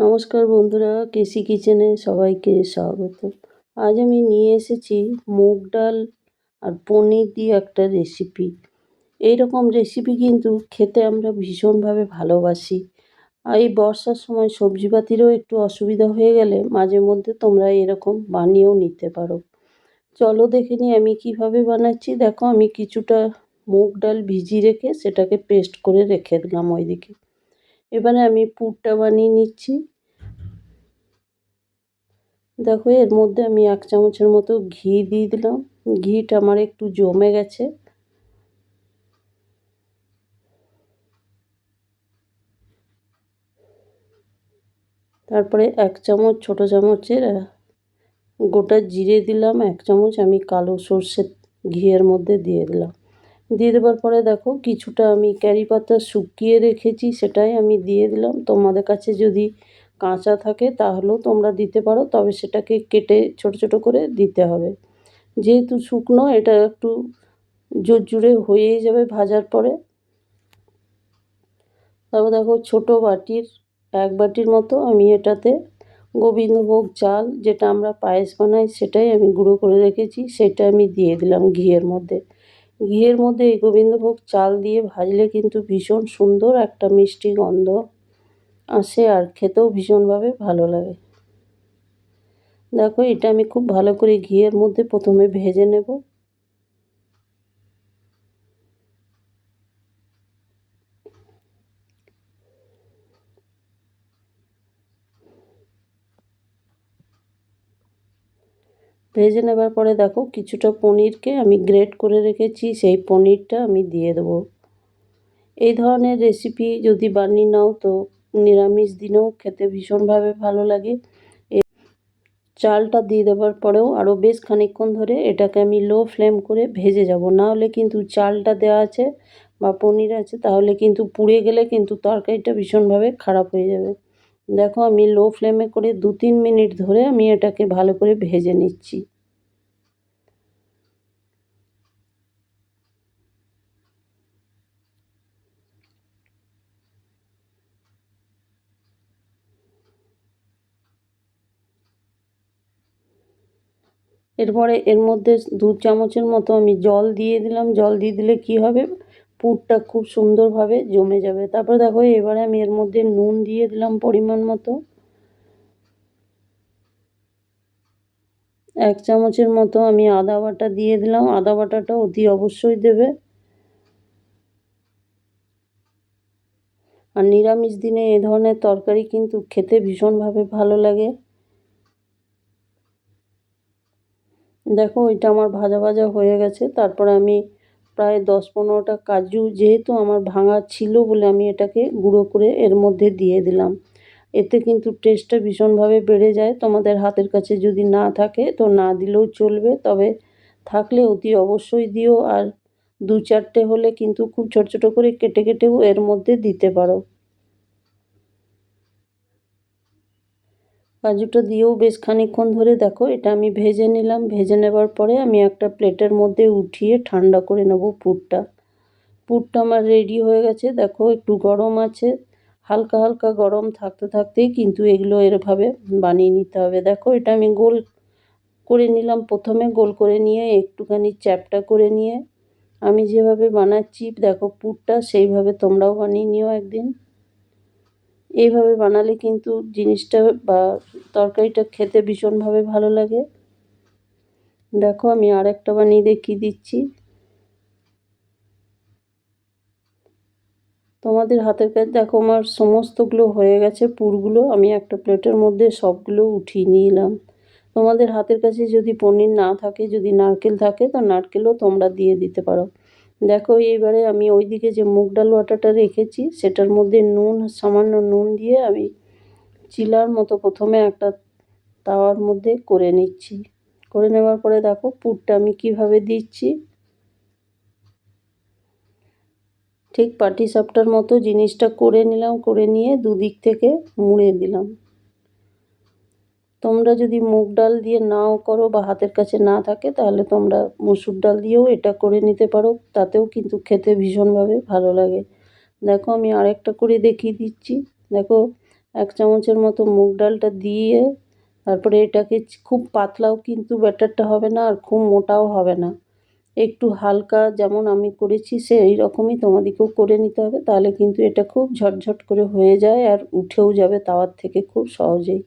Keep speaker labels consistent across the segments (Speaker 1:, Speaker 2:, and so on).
Speaker 1: নমস্কার বন্ধুরা, কেসি কিচেনে সবাইকে স্বাগত। আজ আমি নিয়ে এসেছি মুগ ডাল আর পনির দিয়ে একটা রেসিপি। এইরকম রেসিপি কিন্তু খেতে আমরা ভীষণভাবে ভালোবাসি। আর এই বর্ষার সময় সবজিপাতিরও একটু অসুবিধা হয়ে গেলে মাঝে মধ্যে তোমরা এরকম বানিয়েও নিতে পারো। চলো দেখে নিই আমি কিভাবে বানাচ্ছি। দেখো, আমি কিছুটা মুগ ডাল ভিজিয়ে রেখে সেটাকে পেস্ট করে রেখে দিলাম ওইদিকে। এবারে আমি পুরটা বানিয়ে নিচ্ছি। দেখো, এর মধ্যে আমি 1 চামচের মতো ঘি দিয়ে দিলাম। ঘিটা আমার একটু জমে গেছে। তারপরে 1 চামচ ছোট চামচের গোটা জিরে দিলাম। 1 চামচ আমি কালো সর্ষে ঘিয়ের মধ্যে দিয়ে দিলাম। দিয়ে দেওয়ার পরে দেখো, কিছুটা আমি কারি পাতা শুকিয়ে রেখেছি, সেটাই আমি দিয়ে দিলাম। তোমাদের কাছে যদি কাঁচা থাকে তাহলেও তোমরা দিতে পারো, তবে সেটাকে কেটে ছোট ছোট করে দিতে হবে। যেহেতু শুকনো, এটা একটু জোরজুরে হয়েই যাবে ভাজার পরে। তারপর দেখো, ছোট বাটির 1 বাটির মতো আমি এটাতে গোবিন্দভোগ চাল, যেটা আমরা পায়েস বানাই, সেটাই আমি গুঁড়ো করে রেখেছি, সেটা আমি দিয়ে দিলাম ঘিয়ের মধ্যে। ঘিয়ের মধ্যে এই গোবিন্দভোগ চাল দিয়ে ভাজলে কিন্তু ভীষণ সুন্দর একটা মিষ্টি গন্ধ আসে আর খেতেও ভীষণভাবে ভালো লাগে। দেখো, এটা আমি খুব ভালো করে ঘিয়ের মধ্যে প্রথমে ভেজে নেব। ভেজে নেবার পরে দেখো, কিছুটা পনিরকে আমি গ্রেট করে রেখেছি, সেই পনিরটা আমি দিয়ে দেবো। এই ধরনের রেসিপি যদি বানিয়ে নাও তো নিরামিষ দিনেও খেতে ভীষণভাবে ভালো লাগে। চালটা দিয়ে দেওয়ার পরেও আরও বেশ খানিকক্ষণ ধরে এটাকে আমি লো ফ্লেম করে ভেজে যাব, না হলে কিন্তু চালটা দেওয়া আছে বা পনির আছে, তাহলে কিন্তু পুড়ে গেলে কিন্তু তরকারিটা ভীষণভাবে খারাপ হয়ে যাবে। দেখো, আমি লো ফ্লেমে করে 2-3 মিনিট ধরে আমি এটাকে ভালো করে ভেজে নিচ্ছি। এরপরে এর মধ্যে 2 চামচের মতো আমি জল দিয়ে দিলাম। জল দিয়ে দিলে কি হবে, পুরটা খুব সুন্দরভাবে জমে যাবে। তারপরে দেখো, এবারে আমি এর মধ্যে নুন দিয়ে দিলাম পরিমাণ মতো। 1 চামচের মতো আমি আদা বাটা দিয়ে দিলাম। আদা বাটাটা অতি অবশ্যই দেবে। আর নিরামিষ দিনে এ ধরনের তরকারি কিন্তু খেতে ভীষণভাবে ভালো লাগে। দেখো, এটা আমার ভাজা ভাজা হয়ে গেছে। তারপরে আমি প্রায় 10-15টা কাজু, যেহেতু আমার ভাঙা ছিল বলে আমি এটাকে গুঁড়ো করে এর মধ্যে দিয়ে দিলাম। এতে কিন্তু টেস্টটা ভীষণভাবে বেড়ে যায়। তোমাদের হাতের কাছে যদি না থাকে তো না দিলেও চলবে, তবে থাকলে অতি অবশ্যই দিও। আর 2-4টে হলে কিন্তু খুব ছোট ছোট করে কেটে কেটেও এর মধ্যে দিতে পারো। কাজুটা দিয়েও বেশ খানিকক্ষণ ধরে দেখো এটা আমি ভেজে নিলাম। ভেজে নেবার পরে আমি একটা প্লেটের মধ্যে উঠিয়ে ঠান্ডা করে নেব পুরটা। পুরটা আমার রেডি হয়ে গেছে। দেখো, একটু গরম আছে, হালকা হালকা গরম থাকতে থাকতেই কিন্তু এগুলো এরভাবে বানিয়ে নিতে হবে। দেখো, এটা আমি গোল করে নিলাম। প্রথমে গোল করে নিয়ে একটুখানি চ্যাপ্টা করে নিয়ে আমি যেভাবে বানাচ্ছি, দেখো পুরটা সেইভাবে তোমরাও বানিয়ে নিও একদিন। এইভাবে বানালে কিন্তু জিনিসটা বা তরকারিটা খেতে ভীষণভাবে ভালো লাগে। দেখো, আমি আরেকটা বানিয়ে দেখিয়ে দিচ্ছি। তোমাদের হাতের কাছে দেখো, আমার সমস্তগুলো হয়ে গেছে পুরগুলো। আমি একটা প্লেটের মধ্যে সবগুলো উঠিয়ে নিলাম। তোমাদের হাতের কাছে যদি পনির না থাকে, যদি নারকেল থাকে, তো নারকেলও তোমরা দিয়ে দিতে পারো। দেখো, এইবারে আমি ওইদিকে যে মুগ ডাল বাটাটা রেখেছি সেটার মধ্যে নুন, সামান্য নুন দিয়ে আমি চিলার মতো প্রথমে একটা তাওয়ার মধ্যে করে নিচ্ছি। করে নেওয়ার পরে দেখো পুরটা আমি কিভাবে দিচ্ছি, ঠিক পাটিসাপটার মতো জিনিসটা করে নিলাম। করে নিয়ে দুদিক থেকে মুড়ে দিলাম। তোমরা যদি মুগ ডাল দিয়ে নাও করো বা হাতের কাছে না থাকে, তাহলে তোমরা মসুর ডাল দিয়েও এটা করে নিতে পারো, তাতেও কিন্তু খেতে ভীষণভাবে ভালো লাগে। দেখো, আমি আরেকটা করে দেখিয়ে দিচ্ছি। দেখো, 1 চামচের মতো মুগ ডালটা দিয়ে তারপরে এটাকে খুব পাতলাও কিন্তু ব্যাটারটা হবে না আর খুব মোটাও হবে না, একটু হালকা যেমন আমি করেছি সেই রকমই তোমাদেরকেও করে নিতে হবে, তাহলে কিন্তু এটা খুব ঝটঝট করে হয়ে যায় আর উঠেও যাবে তাওয়ার থেকে খুব সহজেই।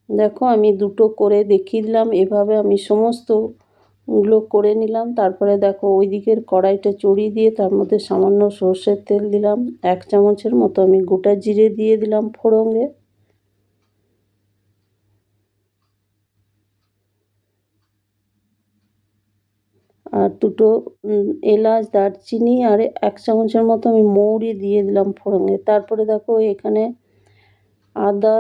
Speaker 1: দেখো আমি দুটো করে দেখিয়ে দিলাম, এভাবে আমি সমস্তগুলো করে নিলাম। তারপরে দেখো ওই দিকের কড়াইটা চড়িয়ে দিয়ে তার মধ্যে সামান্য সর্ষের তেল দিলাম, 1 চামচের মতো আমি গোটা জিরে দিয়ে দিলাম ফোড়নে, আর দুটো এলাচ, দারচিনি আর 1 চামচের মতো আমি মৌরি দিয়ে দিলাম ফোড়নে। তারপরে দেখো এখানে আদা,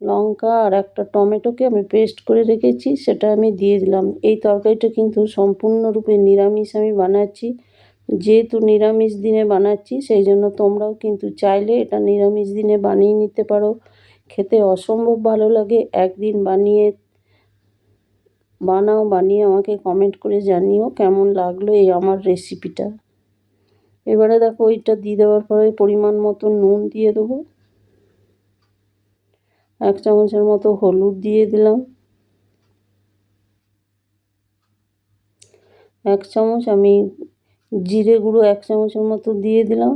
Speaker 1: লঙ্কা আর একটা টমেটোকে আমি পেস্ট করে রেখেছি সেটা আমি দিয়ে দিলাম। এই তরকারিটা কিন্তু সম্পূর্ণরূপে নিরামিষ আমি বানাচ্ছি, যেহেতু নিরামিষ দিনে বানাচ্ছি সেই জন্য তোমরাও কিন্তু চাইলে এটা নিরামিষ দিনে বানিয়ে নিতে পারো, খেতে অসম্ভব ভালো লাগে। একদিন বানাও, বানিয়ে আমাকে কমেন্ট করে জানিও কেমন লাগলো এই আমার রেসিপিটা। এবারে দেখো ওইটা দিয়ে দেওয়ার পরে পরিমাণ মতো নুন দিয়ে দেবো, 1 চামচের মতো হলুদ দিয়ে দিলাম, 1 চামচ আমি জিরে গুঁড়ো 1 চামচের মতো দিয়ে দিলাম,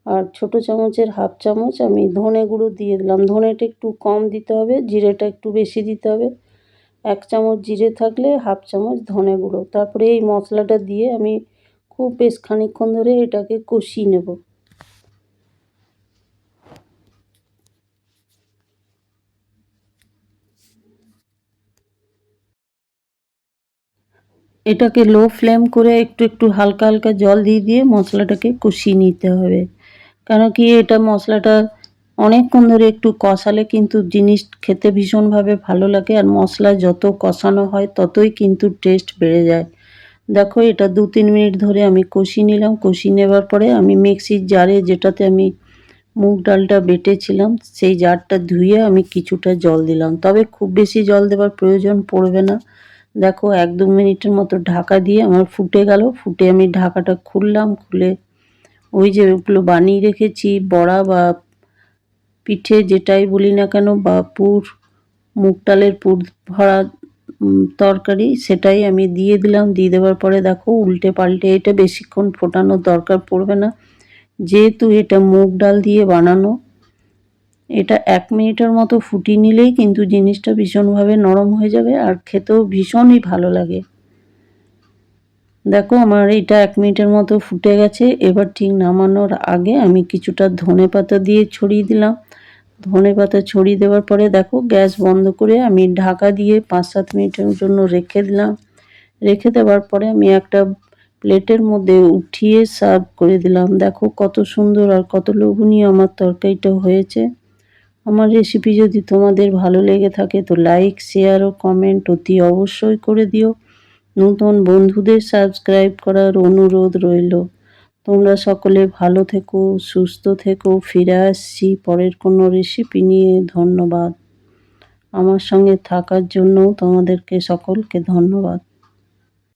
Speaker 1: আর ছোট চামচের 1/2 চামচ আমি ধনে গুঁড়ো দিয়ে দিলাম। ধনেটা একটু কম দিতে হবে, জিরেটা একটু বেশি দিতে হবে। 1 চামচ জিরে থাকলে 1/2 চামচ ধনে গুঁড়ো। তারপরে এই মশলাটা দিয়ে আমি খুব বেশ খানিকক্ষণ ধরে এটাকে কষিয়ে নেব। এটাকে লো ফ্লেম করে একটু একটু হালকা হালকা জল দিয়ে দিয়ে মশলাটাকে কষিয়ে নিতে হবে, কেন কি এটা মশলাটা অনেকক্ষণ ধরে একটু কষালে কিন্তু জিনিস খেতে ভীষণভাবে ভালো লাগে, আর মশলা যত কষানো হয় ততই কিন্তু টেস্ট বেড়ে যায়। দেখো এটা 2-3 মিনিট ধরে আমি কষিয়ে নিলাম। কষিয়ে নেবার পরে আমি মিক্সির জারে, যেটাতে আমি মুগ ডালটা বেটেছিলাম, সেই জারটা ধুয়ে আমি কিছুটা জল দিলাম, তবে খুব বেশি জল দেওয়ার প্রয়োজন পড়বে না। দেখো 1-2 মিনিটের মতো ঢাকা দিয়ে আমার ফুটে গেল। ফুটে আমি ঢাকাটা খুললাম, খুলে ওই যে ওগুলো বানিয়ে রেখেছি বড়া বা পিঠে যেটাই বলি না কেন, বা মুগ ডালের পুর ভরা তরকারি, সেটাই আমি দিয়ে দিলাম। দিয়ে দেওয়ার পরে দেখো উল্টে পাল্টে, এটা বেশিক্ষণ ফোটানোর দরকার পড়বে না, যেহেতু এটা মুগ ডাল দিয়ে বানানো। এটা 1 মিনিটের মতো ফুটিয়ে নিলেই কিন্তু জিনিসটা ভীষণভাবে নরম হয়ে যাবে আর খেতেও ভীষণই ভালো লাগে। দেখো আমার এটা 1 মিনিটের মতো ফুটে গেছে। এবার ঠিক নামানোর আগে আমি কিছুটা ধনেপাতা দিয়ে ছড়িয়ে দিলাম। ধনেপাতা ছড়িয়ে দেওয়ার পরে দেখো গ্যাস বন্ধ করে আমি ঢাকা দিয়ে 5-7 মিনিটের জন্য রেখে দিলাম। রেখে দেওয়ার পরে আমি একটা প্লেটের মধ্যে উঠিয়ে সার্ভ করে দিলাম। দেখো কত সুন্দর আর কত লোভনীয় আমার তরকারিটা হয়েছে। আমার রেসিপি যদি তোমাদের ভালো লেগে থাকে তো লাইক, শেয়ার ও কমেন্ট অতি অবশ্যই করে দিও। নতুন বন্ধুদের সাবস্ক্রাইব করার অনুরোধ রইল। তোমরা সকলে ভালো থেকো, সুস্থ থেকো। ফিরে আসছি পরের কোনো রেসিপি নিয়ে। ধন্যবাদ। আমার সঙ্গে থাকার জন্য তোমাদেরকে সকলকে ধন্যবাদ।